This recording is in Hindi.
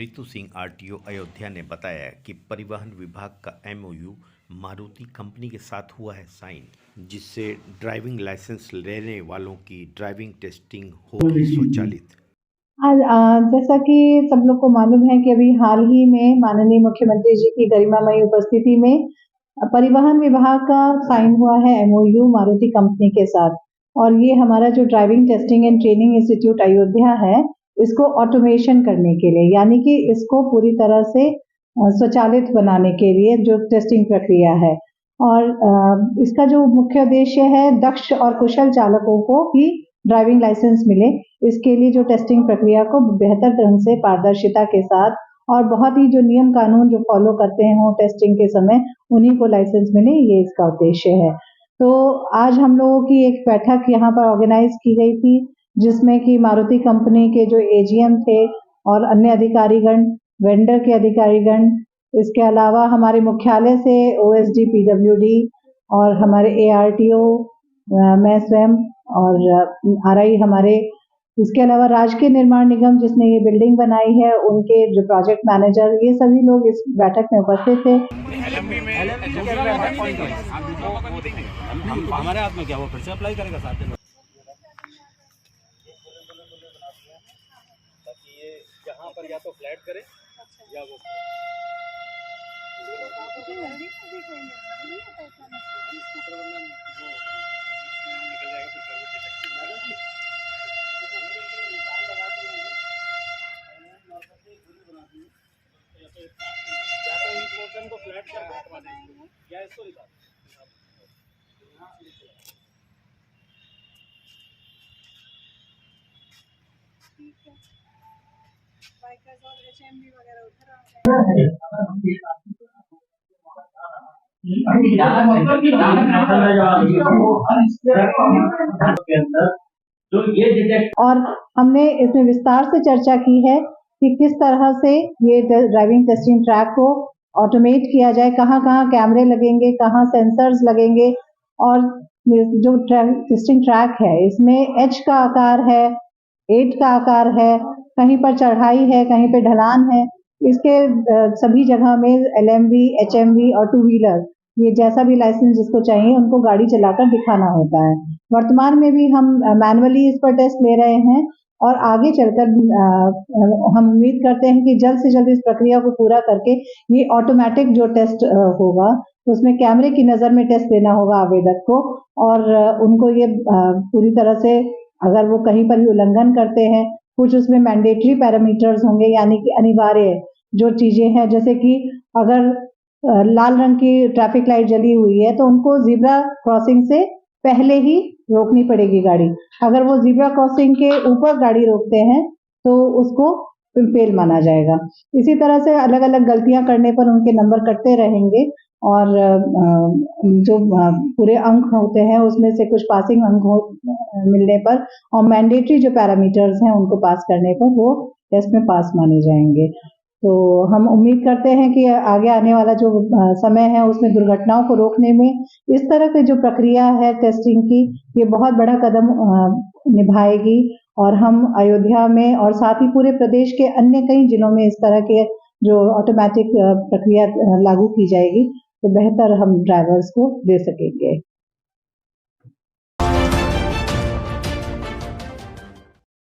रितु सिंह आरटीओ अयोध्या ने बताया कि परिवहन विभाग का एमओयू मारुति कंपनी के साथ हुआ है साइन, जिससे ड्राइविंग लाइसेंस लेने वालों की ड्राइविंग टेस्टिंग होगी स्वचालित। जैसा कि सब लोग को मालूम है कि अभी हाल ही में माननीय मुख्यमंत्री जी की गरिमामयी उपस्थिति में परिवहन विभाग का साइन हुआ है एमओयू मारुति कंपनी के साथ, और ये हमारा जो driving testing and training institute Ayodhya है, इसको ऑटोमेशन करने के लिए, यानी कि इसको पूरी तरह से स्वचालित बनाने के लिए जो टेस्टिंग प्रक्रिया है। और इसका जो मुख्य उद्देश्य है, दक्ष और कुशल चालकों को ही ड्राइविंग लाइसेंस मिले। इसके लिए जो टेस्टिंग प्रक्रिया को बेहतर ढंग से पारदर्शिता के साथ और बहुत ही जो नियम कानून जो फॉलो करते हैं टेस्टिंग के समय, उन्हीं को लाइसेंस मिले, ये इसका उद्देश्य है। तो आज हम लोगों की एक बैठक यहाँ पर ऑर्गेनाइज की गई थी, जिसमें कि मारुति कंपनी के जो एजीएम थे और अन्य अधिकारीगण, वेंडर के अधिकारीगण, इसके अलावा हमारे मुख्यालय से ओएसडी पीडब्ल्यूडी और हमारे एआरटीओ, मैं स्वयं और आरआई हमारे, इसके अलावा राजकीय निर्माण निगम जिसने ये बिल्डिंग बनाई है, उनके जो प्रोजेक्ट मैनेजर, ये सभी लोग इस बैठक में उपस्थित थे। हमारे हाथ में क्या, वो फिर से अप्लाई करेगा साथ में, ताकि ये यहाँ पर या तो फ्लैट करे या वो को फ्लैट कर या इसको निकाल। ठीक है, बाइकर्स और एचएमवी वगैरह उधर आ जाए। और हमने इसमें विस्तार से चर्चा की है कि किस तरह से ये ड्राइविंग टेस्टिंग ट्रैक को ऑटोमेट किया जाए, कहाँ कहाँ कैमरे लगेंगे, कहाँ सेंसर्स लगेंगे, और जो टेस्टिंग ट्रैक है इसमें एच का आकार है, 8 का आकार है, कहीं पर चढ़ाई है, कहीं पे ढलान है। इसके सभी जगह में एलएमवी, एचएमवी और टू व्हीलर, ये जैसा भी लाइसेंस जिसको चाहिए उनको गाड़ी चलाकर दिखाना होता है। वर्तमान में भी हम मैनुअली इस पर टेस्ट ले रहे हैं और आगे चलकर हम उम्मीद करते हैं कि जल्द से जल्द इस प्रक्रिया को पूरा करके ये ऑटोमेटिक जो टेस्ट होगा, उसमें कैमरे की नज़र में टेस्ट देना होगा आवेदक को, और उनको ये पूरी तरह से, अगर वो कहीं पर भी उल्लंघन करते हैं, कुछ उसमें मैंडेटरी पैरामीटर्स होंगे, यानी कि अनिवार्य जो चीजें हैं, जैसे कि अगर लाल रंग की ट्रैफिक लाइट जली हुई है तो उनको ज़ीब्रा क्रॉसिंग से पहले ही रोकनी पड़ेगी गाड़ी। अगर वो ज़ीब्रा क्रॉसिंग के ऊपर गाड़ी रोकते हैं तो उसको फेल माना जाएगा। इसी तरह से अलग अलग गलतियां करने पर उनके नंबर कटते रहेंगे, और जो पूरे अंक होते हैं उसमें से कुछ पासिंग अंक मिलने पर और मैंडेटरी जो पैरामीटर्स हैं उनको पास करने पर वो टेस्ट में पास माने जाएंगे। तो हम उम्मीद करते हैं कि आगे आने वाला जो समय है उसमें दुर्घटनाओं को रोकने में इस तरह की जो प्रक्रिया है टेस्टिंग की, ये बहुत बड़ा कदम निभाएगी, और हम अयोध्या में और साथ ही पूरे प्रदेश के अन्य कई जिलों में इस तरह के जो ऑटोमेटिक प्रक्रिया लागू की जाएगी तो बेहतर हम ड्राइवर्स को दे सकेंगे।